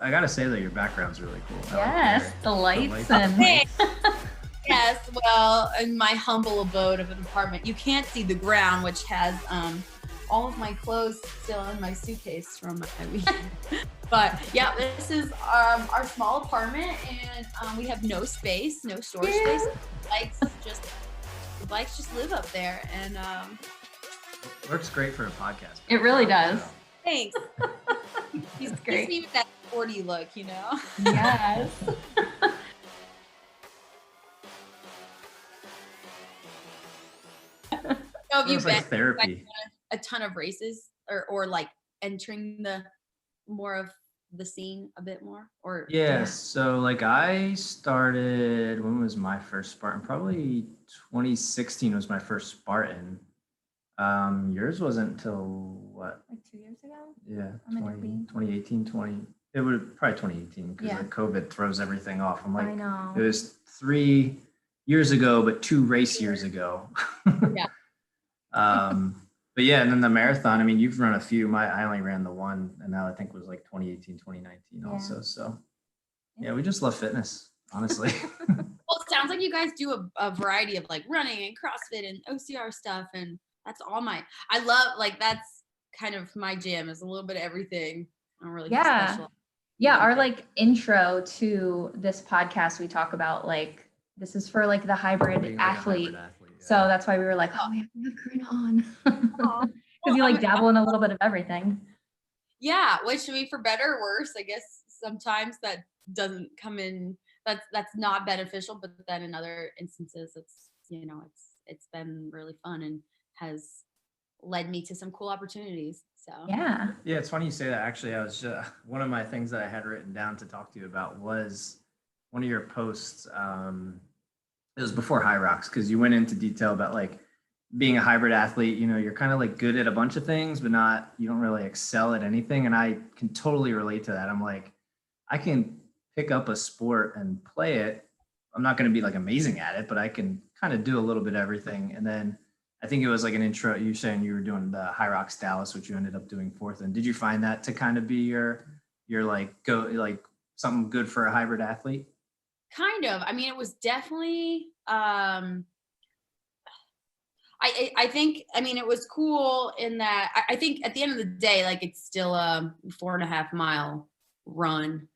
I gotta say that your background's really cool. Yes, the lights and yes, well, in my humble abode of an apartment, you can't see the ground, which has all of my clothes still in my suitcase from my weekend. But yeah, this is our small apartment, and we have no space, no storage space. The bikes just live up there, and works great for a podcast. It really does. Thanks. He's great. Gives me that sporty look, you know. Yes. So have you been therapy? A ton of races, or like entering the more of the scene a bit more, or yeah. So like I started, when was my first Spartan? Probably 2016 was my first Spartan. Yours wasn't until what? Like 2 years ago? Yeah, 2018, 20. It would probably 2018 because like COVID throws everything off. I'm like, I know. it was 3 years ago, but 2 race years ago. Yeah. But yeah, and then the marathon, I mean, you've run a few. I only ran the one, and now I think it was like 2018, 2019 also. So yeah, we just love fitness, honestly. Well, it sounds like you guys do a variety of like running and CrossFit and OCR stuff, and that's all I love, like, that's kind of my jam, is a little bit of everything. I don't really special. Yeah, our like intro to this podcast, we talk about like, this is for like the hybrid athlete. So that's why we were like, oh, we have to have Corinna on. Because you like dabble in a little bit of everything. Yeah, which, I mean, for better or worse, I guess sometimes that doesn't come in, that's not beneficial, but then in other instances, it's, you know, it's been really fun and has led me to some cool opportunities. So yeah, it's funny you say that. Actually, I was just, one of my things that I had written down to talk to you about was one of your posts. It was before High Rocks, because you went into detail about like being a hybrid athlete. You know, you're kind of like good at a bunch of things, but you don't really excel at anything. And I can totally relate to that. I'm like, I can pick up a sport and play it. I'm not going to be like amazing at it, but I can kind of do a little bit of everything. And then I think it was like an intro, you saying you were doing the High Rocks Dallas, which you ended up doing fourth. And did you find that to kind of be your like something good for a hybrid athlete? Kind of. I mean, it was definitely, I think, I mean, it was cool in that I think at the end of the day, like, it's still a 4.5 mile run,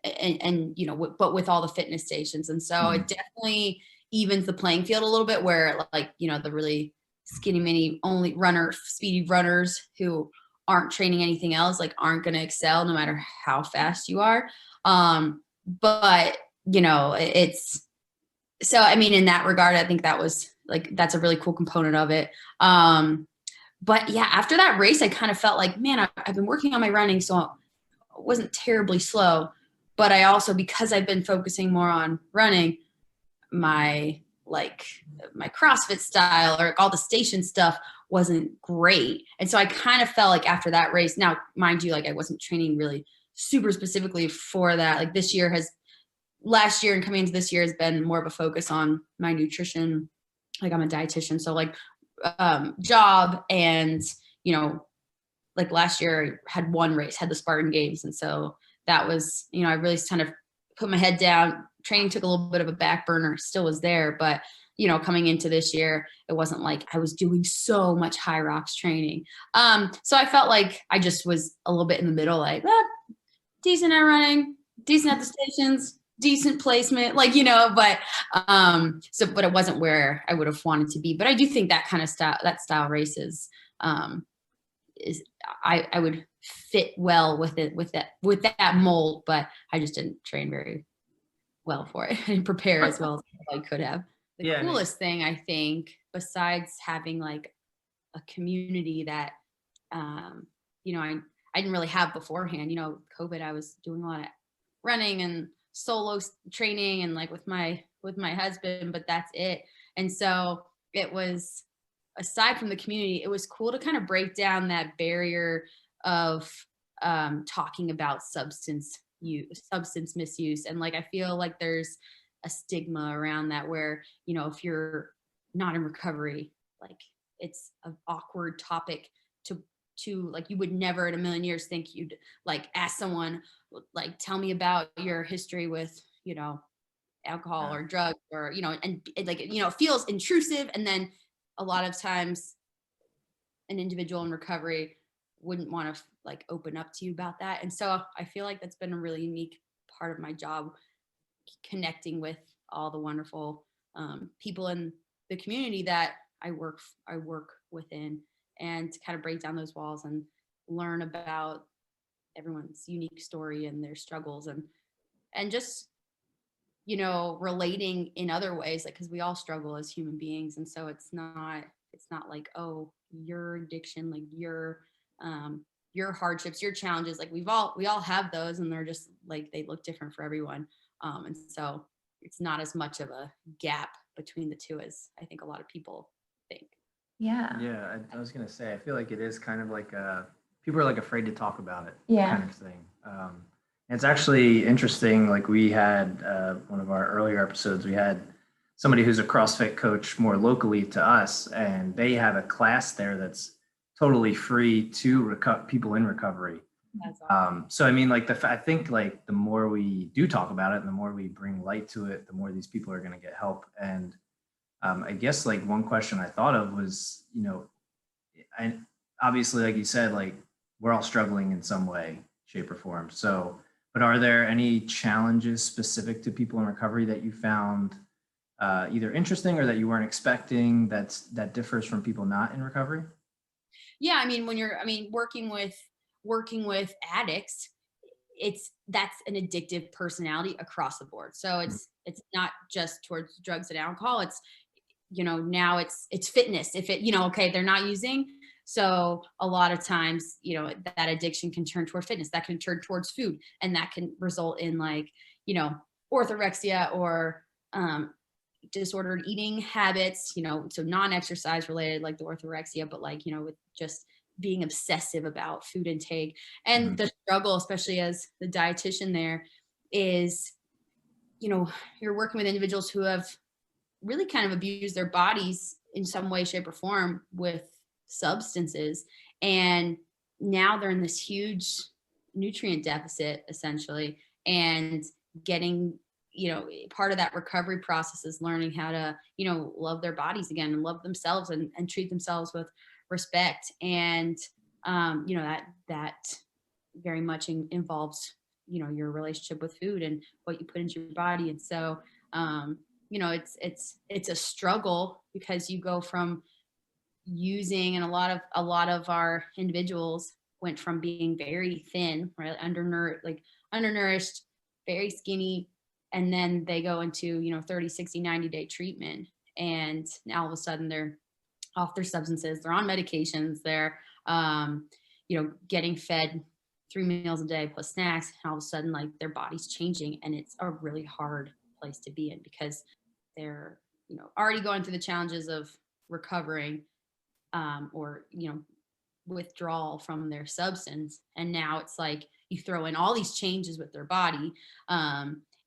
and you know, but with all the fitness stations. And so it definitely evens the playing field a little bit, where like, you know, the really skinny mini only speedy runners who aren't training anything else, like, aren't going to excel no matter how fast you are. But you know, it's, so, I mean, in that regard, I think that was like, that's a really cool component of it. But yeah, after that race, I kind of felt like, man, I've been working on my running, so it wasn't terribly slow. But I also, because I've been focusing more on running, my CrossFit style or all the station stuff wasn't great. And so I kind of felt like after that race, now, mind you, like, I wasn't training really super specifically for that. Like, last year and coming into this year has been more of a focus on my nutrition. Like, I'm a dietitian, so like job, and, you know, like last year I had one race, had the Spartan Games. And so that was, you know, I really kind of put my head down. Training took a little bit of a back burner, still was there, but, you know, coming into this year, it wasn't like I was doing so much High Rocks training. So I felt like I just was a little bit in the middle, like, decent at running, decent at the stations, decent placement, like, you know, but but it wasn't where I would have wanted to be. But I do think that kind of style races is I would fit well with it, with that mold, but I just didn't train very well for it and prepare as well as I could have. The coolest thing, I think, besides having like a community that you know, I didn't really have beforehand. You know, COVID, I was doing a lot of running and solo training and like with my husband, but that's it. And so it was, aside from the community, it was cool to kind of break down that barrier of talking about substance misuse. And like, I feel like there's a stigma around that, where, you know, if you're not in recovery, like, it's an awkward topic to like, you would never in a million years think you'd like ask someone, like, tell me about your history with, you know, alcohol or drugs, or, you know, and it, like, you know, it feels intrusive. And then a lot of times an individual in recovery wouldn't want to like open up to you about that. And so I feel like that's been a really unique part of my job, connecting with all the wonderful people in the community that I work within, and to kind of break down those walls and learn about everyone's unique story and their struggles, and just, you know, relating in other ways, like, because we all struggle as human beings. And so it's not like, oh, your addiction, like your hardships, your challenges, like we all have those, and they're just like, they look different for everyone. And so it's not as much of a gap between the two as I think a lot of people think. Yeah. Yeah, I was gonna say, I feel like it is kind of like people are like afraid to talk about it, Yeah. kind of thing. It's actually interesting. Like we had one of our earlier episodes, we had somebody who's a CrossFit coach more locally to us, and they have a class there that's totally free to people in recovery. That's awesome. So I mean, like I think like the more we do talk about it, and the more we bring light to it, the more these people are going to get help. And I guess like one question I thought of was, you know, I obviously, like you said, like we're all struggling in some way, shape, or form. So, but are there any challenges specific to people in recovery that you found either interesting or that you weren't expecting that differs from people not in recovery? Yeah, I mean, working with addicts, that's an addictive personality across the board. So it's not just towards drugs and alcohol. It's, you know, now it's fitness. If it, you know, okay, they're not using. So a lot of times, you know, that addiction can turn toward fitness, that can turn towards food, and that can result in like, you know, orthorexia or disordered eating habits, you know, so non-exercise related, like the orthorexia, but like, you know, with just being obsessive about food intake. And the struggle, especially as the dietitian there, is, you know, you're working with individuals who have really kind of abused their bodies in some way, shape, or form with substances. And now they're in this huge nutrient deficit, essentially, and getting, you know, part of that recovery process is learning how to, you know, love their bodies again and love themselves, and treat themselves with respect. And, you know, that very much involves, you know, your relationship with food and what you put into your body. And so, you know, it's a struggle, because you go from using, and a lot of our individuals went from being very thin, right, undernourished, very skinny, and then they go into, you know, 30, 60, 90-day treatment, and now all of a sudden they're off their substances, they're on medications, they're you know, getting fed 3 meals a day plus snacks, and all of a sudden like their body's changing, and it's a really hard place to be in, because they're, you know, already going through the challenges of recovering or, you know, withdrawal from their substance, and now it's like you throw in all these changes with their body,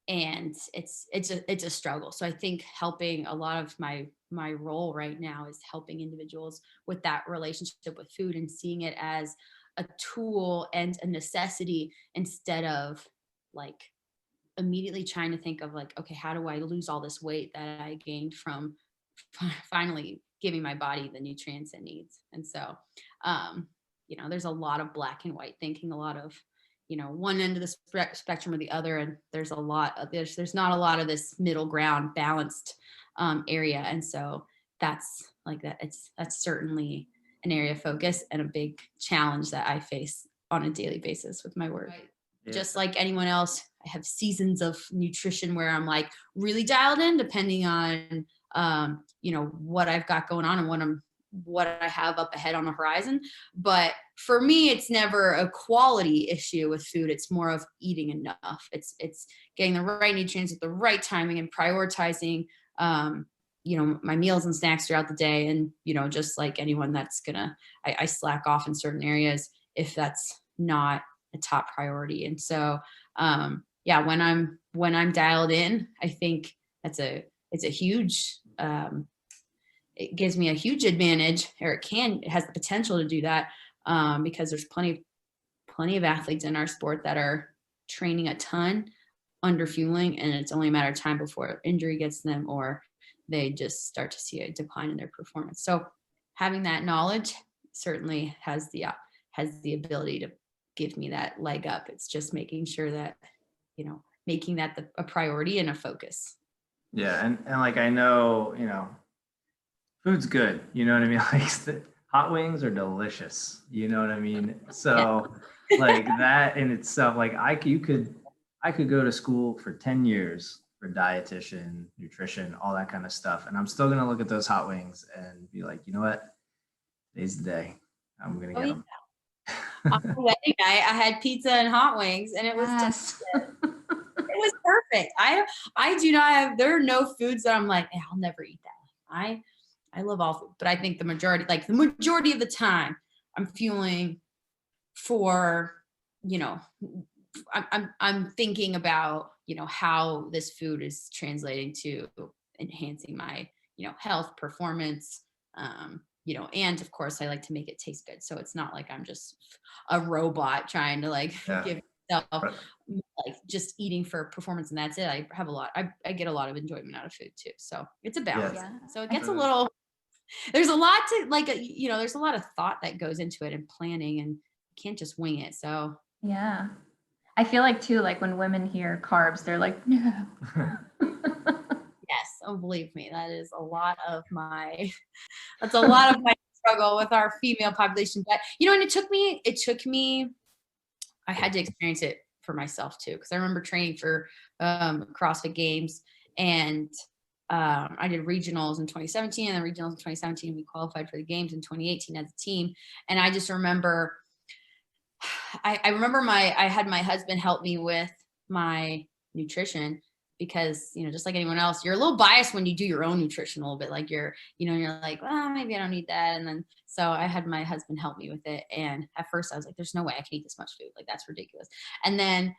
and it's a struggle. So I think helping, a lot of my role right now is helping individuals with that relationship with food, and seeing it as a tool and a necessity, instead of like immediately trying to think of like, okay, how do I lose all this weight that I gained from finally giving my body the nutrients it needs. And so, you know, there's a lot of black and white thinking, a lot of, you know, one end of the spectrum or the other. And there's a lot of there's not a lot of this middle ground balanced area. And so that's like that. That's certainly an area of focus and a big challenge that I face on a daily basis with my work. Right. Yeah. Just like anyone else, I have seasons of nutrition where I'm like really dialed in, depending on, you know, what I've got going on and what I have up ahead on the horizon. But for me, it's never a quality issue with food. It's more of eating enough. It's getting the right nutrients at the right timing and prioritizing, you know, my meals and snacks throughout the day. And, you know, just like anyone that's I slack off in certain areas if that's not a top priority. And so, yeah, when I'm dialed in, I think it's a huge, it gives me a huge advantage, or it has the potential to do that. because there's plenty of athletes in our sport that are training a ton under fueling, and it's only a matter of time before injury gets them or they just start to see a decline in their performance. So having that knowledge certainly has the ability to give me that leg up. It's just making sure that, making that a priority and a focus. Yeah. And like, I know, food's good. You know what I mean? Like hot wings are delicious. You know what I mean? So like that in itself, like I could go to school for 10 years for dietitian, nutrition, all that kind of stuff. And I'm still going to look at those hot wings and be like, you know what? Today's the day. I'm going to get them. On the wedding night, I had pizza and hot wings, and it was it was perfect. I do not have, there are no foods that I'm like, I'll never eat that. I love all food, but I think the majority of the time I'm fueling for, I'm thinking about, how this food is translating to enhancing my, health, performance, and of course I like to make it taste good. So it's not like I'm just a robot trying to give myself just eating for performance and that's it. I have I get a lot of enjoyment out of food too. So it's a balance. Yeah. So it gets a little, there's a lot to there's a lot of thought that goes into it and planning, and you can't just wing it. So yeah. I feel like too, like when women hear carbs, they're like, no. Yes. Oh, believe me, that's a lot of my struggle with our female population. But, and it took me, I had to experience it for myself too. Cause I remember training for CrossFit Games, and I did regionals in 2017, and then regionals in 2017, we qualified for the games in 2018 as a team. And I just remember, I had my husband help me with my nutrition, because, just like anyone else, you're a little biased when you do your own nutrition a little bit. Like you're like, well, maybe I don't need that. And then, so I had my husband help me with it. And at first I was like, there's no way I can eat this much food. Like, that's ridiculous. And then,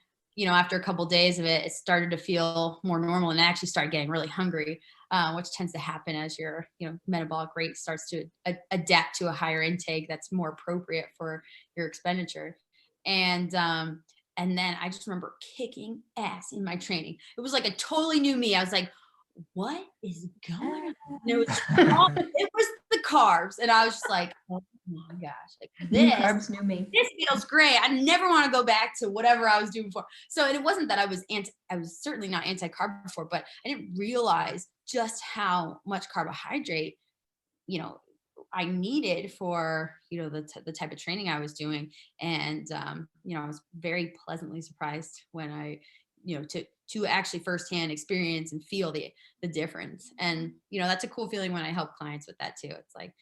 after a couple of days of it, it started to feel more normal, and I actually started getting really hungry, which tends to happen as your, metabolic rate starts to adapt to a higher intake that's more appropriate for your expenditure. And then I just remember kicking ass in my training. It was like a totally new me. I was like, what is going on? And it was the carbs. And I was just like, oh my gosh, like carbs knew me. This feels great. I never want to go back to whatever I was doing before. So it wasn't that I was certainly not anti-carb before, but I didn't realize just how much carbohydrate, I needed for, the type of training I was doing. And, I was very pleasantly surprised when I, to actually firsthand experience and feel the difference. And, that's a cool feeling when I help clients with that too. It's like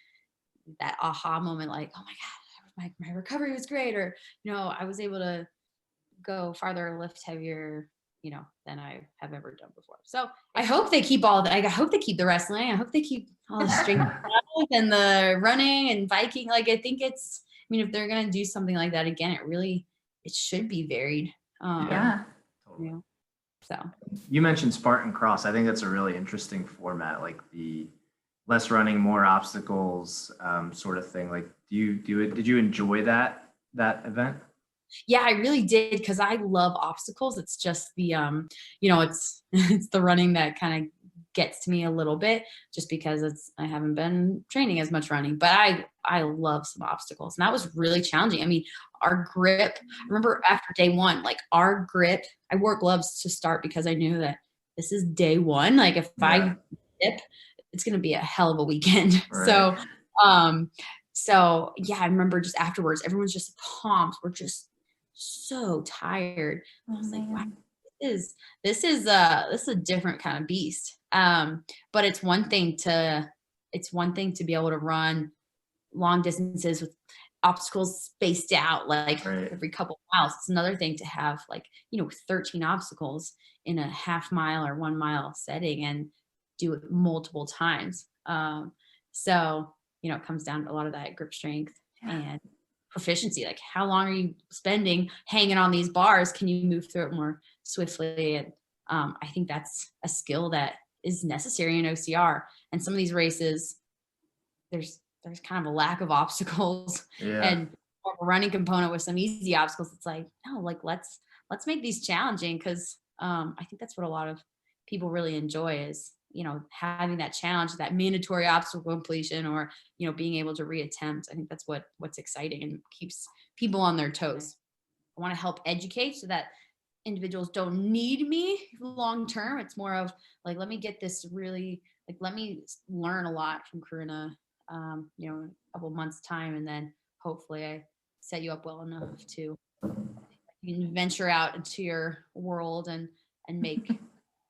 that aha moment, like, oh my God, my recovery was great. Or, I was able to go farther, lift heavier, than I have ever done before. So I hope they keep all that. I hope they keep the wrestling. I hope they keep all the strength and the running and biking. Like, I think if they're going to do something like that again, it should be varied. Yeah. So you mentioned Spartan Cross. I think that's a really interesting format, like the less running, more obstacles, sort of thing. Like, did you enjoy that event? Yeah, I really did, because I love obstacles. It's just the, it's the running that kind of gets to me a little bit, just because I haven't been training as much running, but I love some obstacles, and that was really challenging. I mean, our grip, I remember after day one, like our grip, I wore gloves to start because I knew that this is day one. Like if I dip, it's going to be a hell of a weekend. Right. So yeah, I remember just afterwards, everyone's just pumped. We're just so tired. I was like, wow, this is a different kind of beast. But it's one thing to be able to run long distances with obstacles spaced out, like every couple of miles. It's another thing to have 13 obstacles in a half mile or 1 mile setting and do it multiple times. So, it comes down to a lot of that grip strength and proficiency. Like, how long are you spending hanging on these bars? Can you move through it more swiftly? And I think that's a skill that is necessary in OCR. And some of these races, there's kind of a lack of obstacles. And more of a running component with some easy obstacles. It's like, no, like let's make these challenging, because I think that's what a lot of people really enjoy is, you know, having that challenge, that mandatory obstacle completion, or, you know, being able to reattempt. I think that's what's exciting and keeps people on their toes. I want to help educate so that individuals don't need me long term. It's more of like, let me get this really, like, let me learn a lot from Corinna, you know, in a couple months time, and then hopefully I set you up well enough to you can venture out into your world and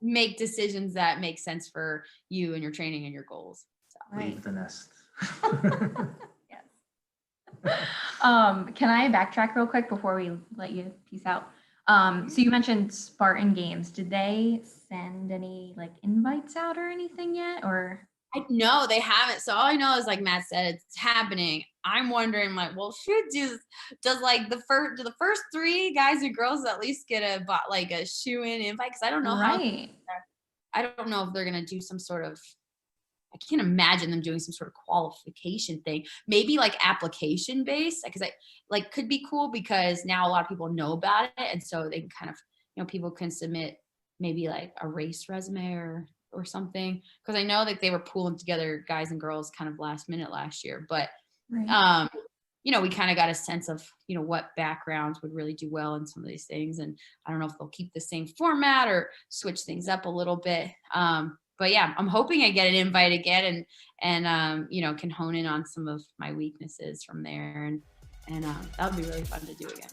make decisions that make sense for you and your training and your goals. So. Leave the nest. Yes. Can I backtrack real quick before we let you peace out? So you mentioned Spartan Games. Did they send any like invites out or anything yet? Or No, they haven't. So all I know is, like Matt said, it's happening. I'm wondering, like, well, does like do the first 3 guys and girls at least get a shoe-in invite? Because I don't know right. I don't know if they're gonna do some sort of. I can't imagine them doing some sort of qualification thing. Maybe like application based, because could be cool, because now a lot of people know about it, and so they can kind of, you know, people can submit maybe like a race resume or something. Because I know that they were pooling together guys and girls kind of last minute last year, but Right. you know, we kind of got a sense of, you know, what backgrounds would really do well in some of these things, and I don't know if they'll keep the same format or switch things up a little bit. But yeah, I'm hoping I get an invite again, and you know, can hone in on some of my weaknesses from there, and that would be really fun to do again.